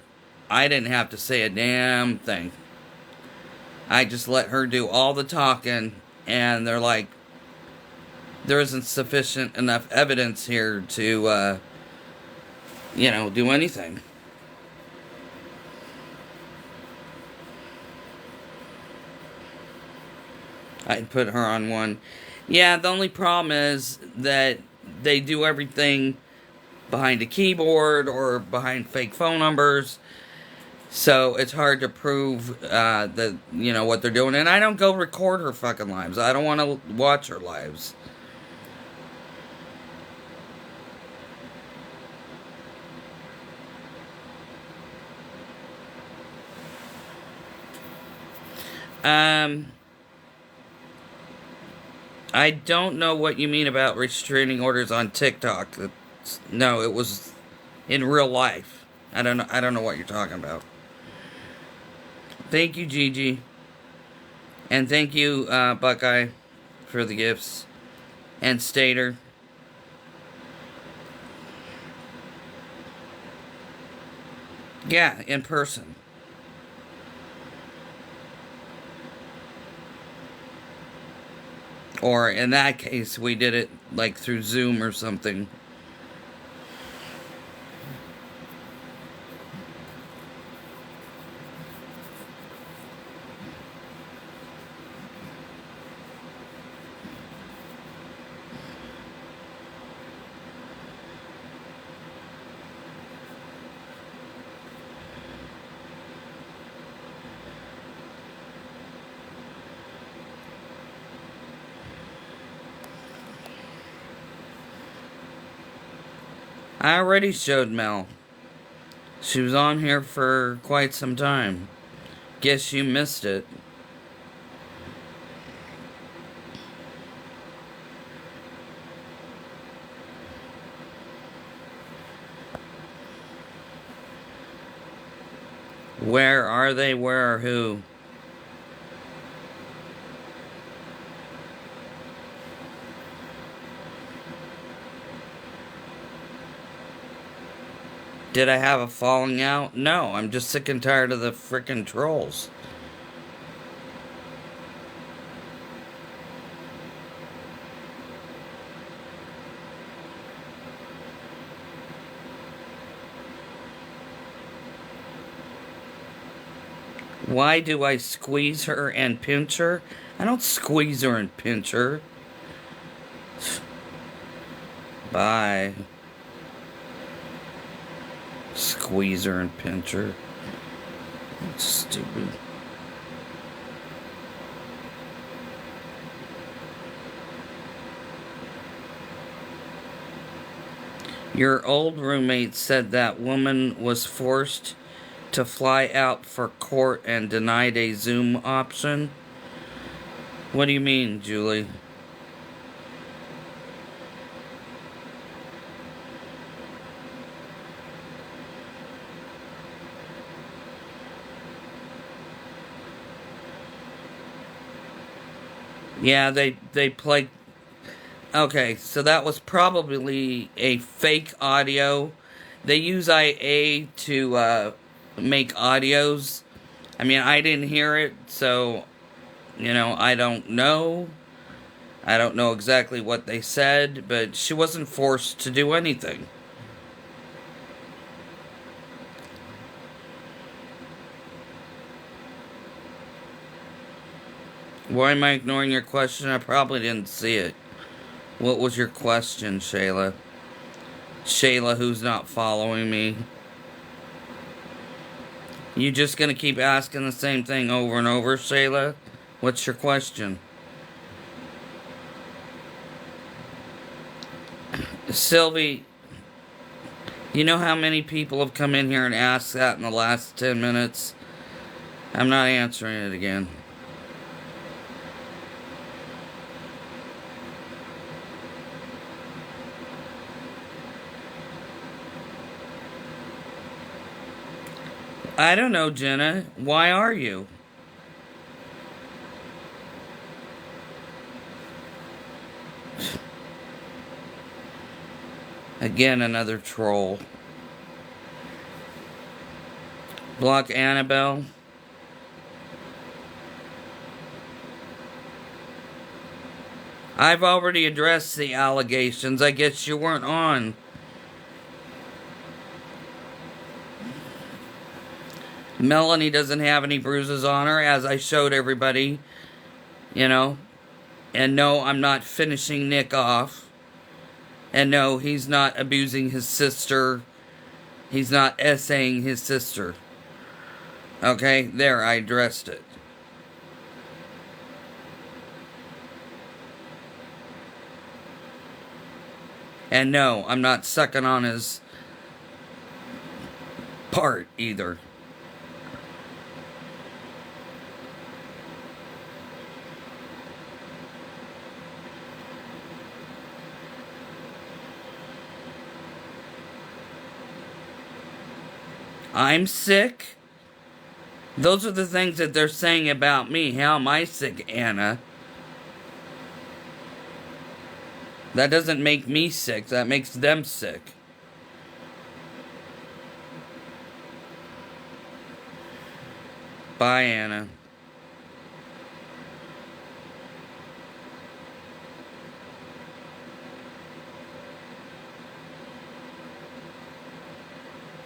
I didn't have to say a damn thing. I just let her do all the talking, and they're like, there isn't sufficient enough evidence here to, do anything. I'd put her on one. Yeah, the only problem is that they do everything behind a keyboard or behind fake phone numbers. So it's hard to prove that, what they're doing. And I don't go record her fucking lives. I don't want to watch her lives. I don't know what you mean about restraining orders on TikTok. No, it was in real life. I don't know what you're talking about. Thank you, Gigi. And thank you, Buckeye, for the gifts. And Stater. Yeah, in person. Or in that case, we did it like through Zoom or something. I already showed Mel. She was on here for quite some time. Guess you missed it. Where are they? Where are who? Did I have a falling out? No, I'm just sick and tired of the frickin' trolls. Why do I squeeze her and pinch her? I don't squeeze her and pinch her. Bye. Squeeze her and pinch her. That's stupid. Your old roommate said that woman was forced to fly out for court and denied a Zoom option. What do you mean, Julie? Yeah, they play. Okay, so that was probably a fake audio. They use IA to make audios. I mean, I didn't hear it, so, I don't know. I don't know exactly what they said, but she wasn't forced to do anything. Why am I ignoring your question? I probably didn't see it. What was your question, Shayla? Shayla, who's not following me. You just gonna keep asking the same thing over and over, Shayla? What's your question? Sylvie, you know how many people have come in here and asked that in the last 10 minutes? I'm not answering it again. I don't know, Jenna. Why are you? Again, another troll. Block Annabelle. I've already addressed the allegations. I guess you weren't on. Melanie doesn't have any bruises on her, as I showed everybody. And no, I'm not finishing Nick off. And no, he's not abusing his sister. He's not essaying his sister. Okay, there, I addressed it. And no, I'm not sucking on his part either. I'm sick. Those are the things that they're saying about me. How am I sick, Anna? That doesn't make me sick. That makes them sick. Bye, Anna.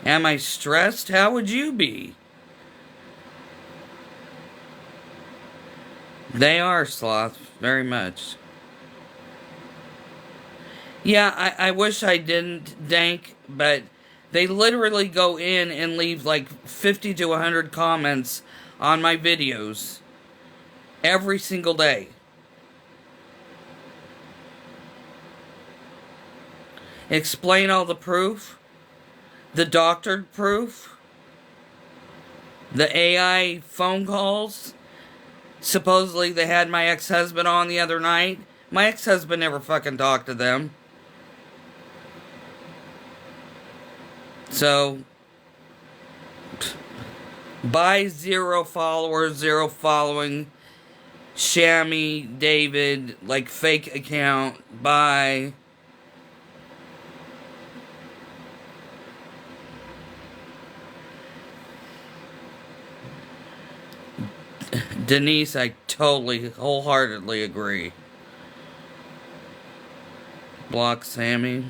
Am I stressed? How would you be? They are, Sloth. Very much. Yeah, I wish I didn't, Dank, but they literally go in and leave like 50 to 100 comments on my videos every single day. Explain all the proof. The doctored proof, the AI phone calls. Supposedly they had my ex-husband on the other night. My ex-husband never fucking talked to them. So, Bye, 0 followers, 0 following. Shammy David, like fake account. Bye. Denise, I totally, wholeheartedly agree. Block Sammy.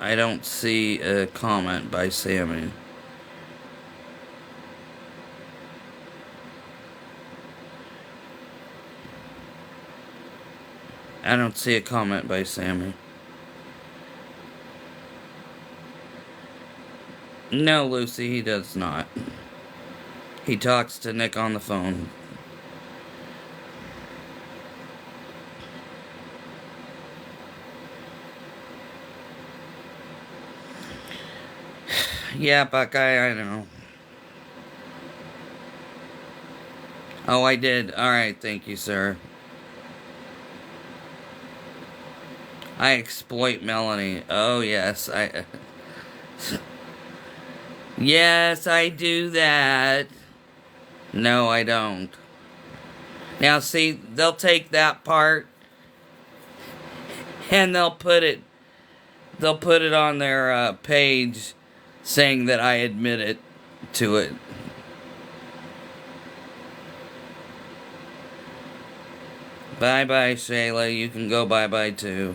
I don't see a comment by Sammy. I don't see a comment by Sammy. No, Lucy, he does not. He talks to Nick on the phone. Yeah, Buckeye, I know. Oh, I did. Alright, thank you, sir. I exploit Melanie. Oh, yes, Yes, I do that. No, I don't. Now, see, they'll take that part and they'll put it on their page saying that I admit it to it. Bye-bye, Shayla. You can go bye-bye, too.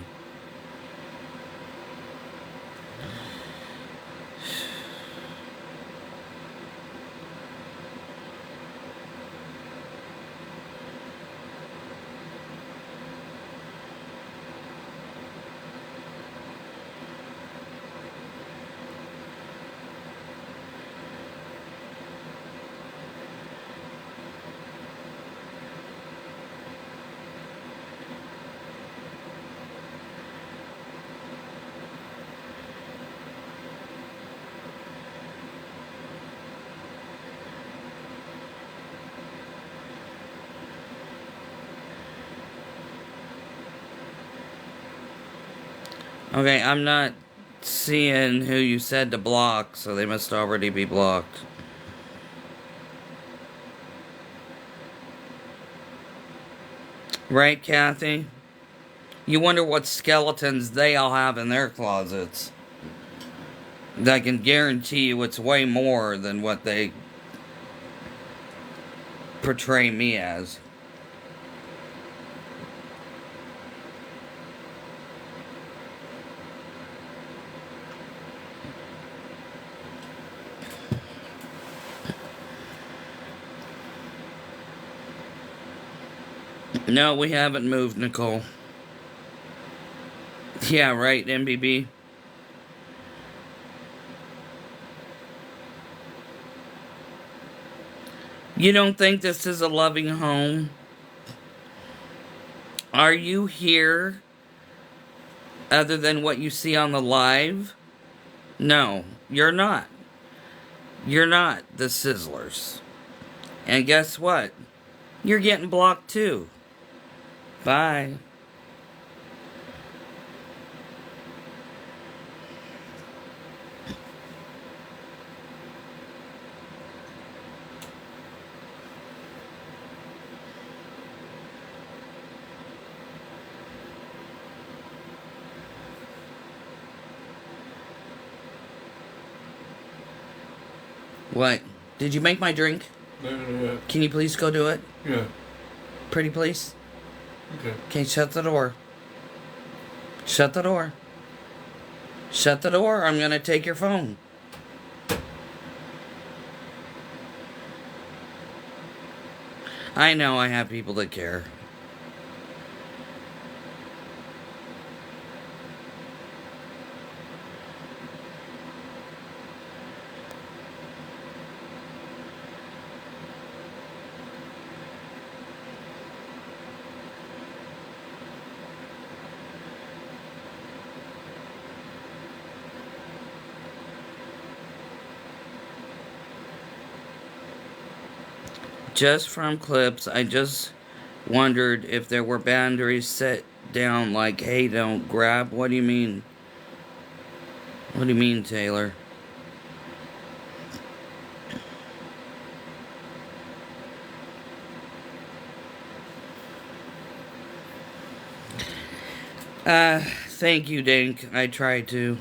Okay, I'm not seeing who you said to block, so they must already be blocked. Right, Kathy? You wonder what skeletons they all have in their closets. I can guarantee you it's way more than what they portray me as. No, we haven't moved, Nicole. Yeah, right, MBB. You don't think this is a loving home? Are you here other than what you see on the live? No, you're not. You're not the Sizzlers. And guess what? You're getting blocked too. Bye. What? Did you make my drink? Can you please go do it? Yeah. Pretty please? Okay. Okay, shut the door. Shut the door. Shut the door, I'm gonna take your phone. I know I have people that care. Just from clips, I just wondered if there were boundaries set down like, hey, don't grab. What do you mean? What do you mean, Taylor? Thank you, Dink. I tried to.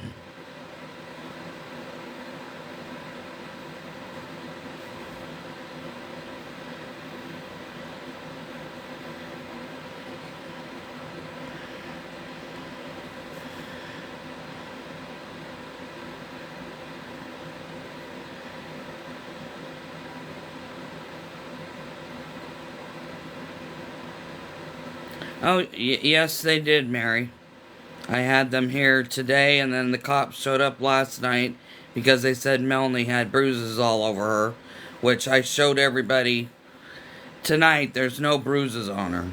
Oh, yes, they did, Mary. I had them here today, and then the cops showed up last night because they said Melanie had bruises all over her, which I showed everybody tonight. There's no bruises on her.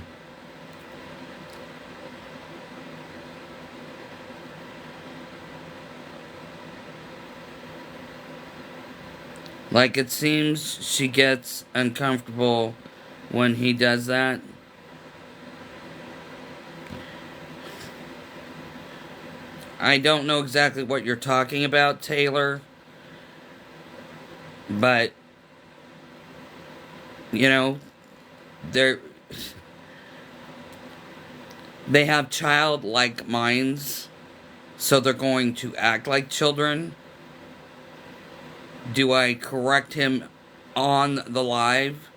Like, it seems she gets uncomfortable when he does that. I don't know exactly what you're talking about, Taylor. But, you know, they have childlike minds, so they're going to act like children. Do I correct him on the live?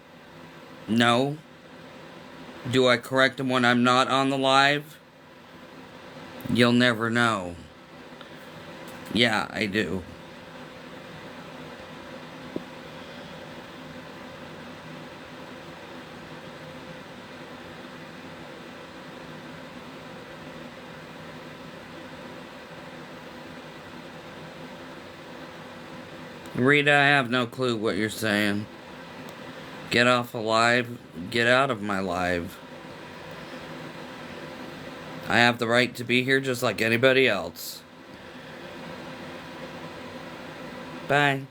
No. Do I correct him when I'm not on the live? You'll never know. Yeah, I do. Rita, I have no clue what you're saying. Get off a live. Get out of my live. I have the right to be here just like anybody else. Bye.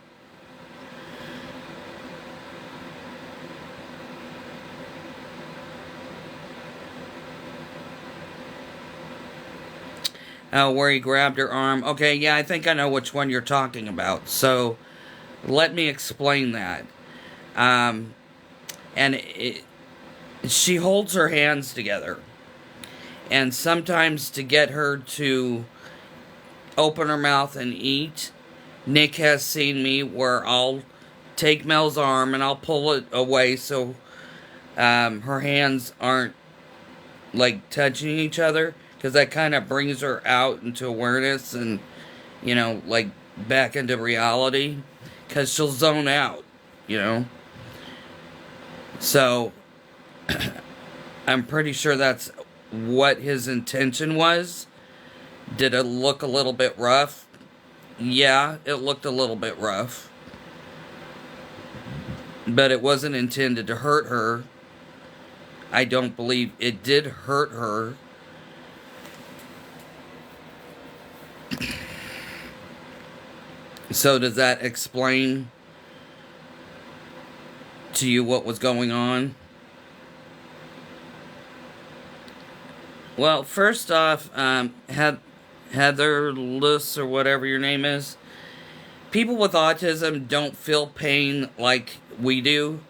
Oh, where he grabbed her arm. Okay, yeah, I think I know which one you're talking about. So, let me explain that. She holds her hands together. And sometimes to get her to open her mouth and eat, Nick has seen me where I'll take Mel's arm and I'll pull it away so her hands aren't like touching each other, because that kind of brings her out into awareness and, you know, like back into reality, because she'll zone out, you know. So I'm pretty sure that's what his intention was. Did it look a little bit rough? Yeah, it looked a little bit rough. But it wasn't intended to hurt her. I don't believe it did hurt her. So does that explain to you what was going on? Well, first off, Heather Luss, or whatever your name is, people with autism don't feel pain like we do.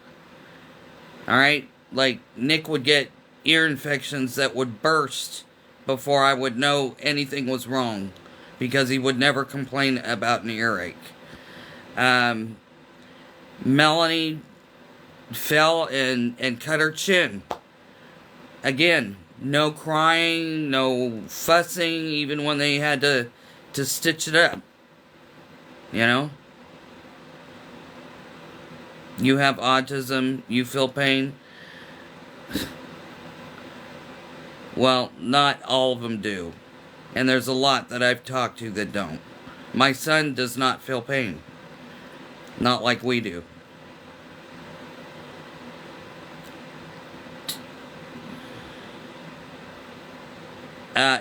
Alright? Like, Nick would get ear infections that would burst before I would know anything was wrong, because he would never complain about an earache. Melanie fell and cut her chin. Again, no crying, no fussing, even when they had to stitch it up. You know? You have autism, you feel pain. Well, not all of them do. And there's a lot that I've talked to that don't. My son does not feel pain. Not like we do.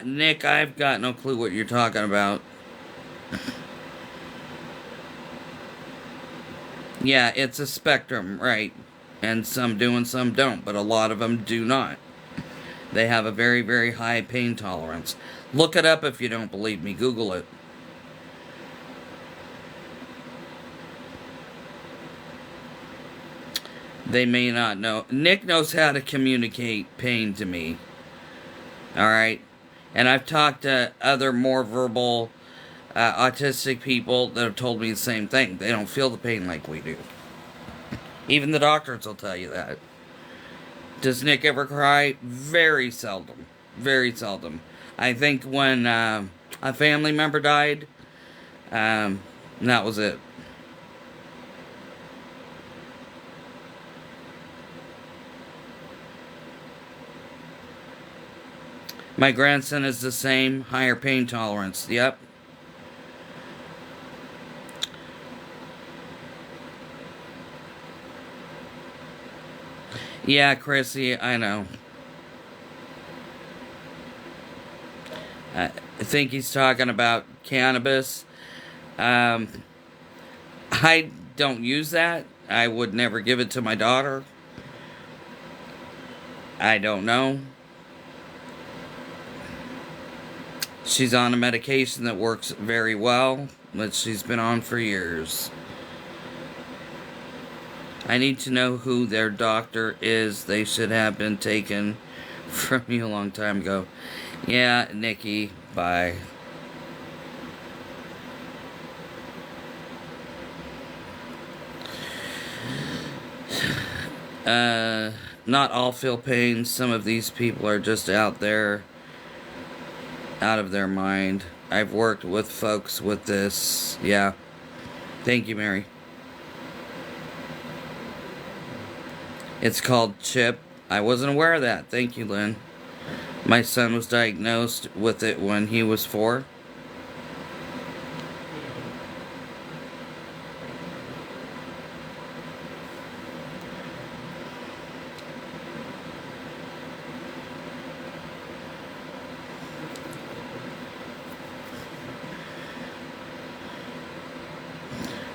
Nick, I've got no clue what you're talking about. Yeah, it's a spectrum, right? And some do and some don't, but a lot of them do not. They have a very, very high pain tolerance. Look it up if you don't believe me. Google it. They may not know. Nick knows how to communicate pain to me. Alright? And I've talked to other more verbal autistic people that have told me the same thing. They don't feel the pain like we do. Even the doctors will tell you that. Does Nick ever cry? Very seldom. Very seldom. I think when a family member died, that was it. My grandson is the same, higher pain tolerance. Yep. Yeah, Chrissy, I know. I think he's talking about cannabis. I don't use that. I would never give it to my daughter. I don't know. She's on a medication that works very well, that she's been on for years. I need to know who their doctor is. They should have been taken from you a long time ago. Yeah, Nikki, bye. Not all feel pain. Some of these people are just out there, out of their mind. I've worked with folks with this. Yeah. Thank you, Mary. It's called CHIP. I wasn't aware of that. Thank you, Lynn. My son was diagnosed with it when he was 4.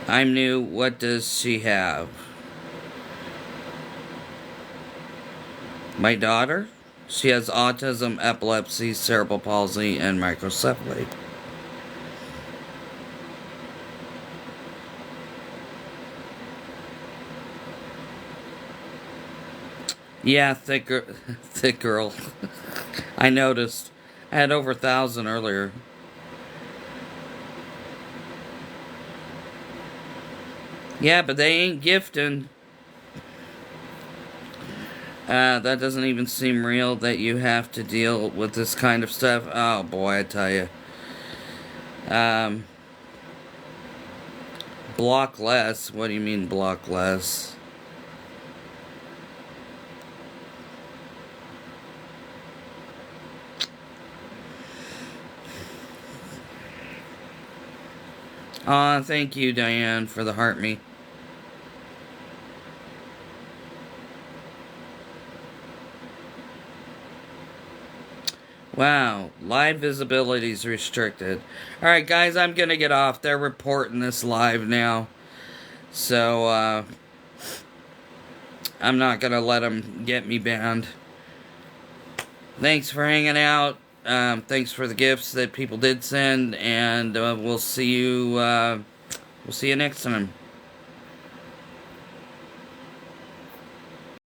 I'm new. What does she have? My daughter? She has autism, epilepsy, cerebral palsy, and microcephaly. Yeah, thick girl. I noticed. I had over 1,000 earlier. Yeah, but they ain't gifting. That doesn't even seem real that you have to deal with this kind of stuff. Oh boy, I tell you. Block less? What do you mean block less? Aw, thank you, Diane, for the heart me. Wow, live visibility is restricted. Alright, guys, I'm gonna get off. They're reporting this live now. So, I'm not gonna let them get me banned. Thanks for hanging out. Thanks for the gifts that people did send. And we'll see you next time.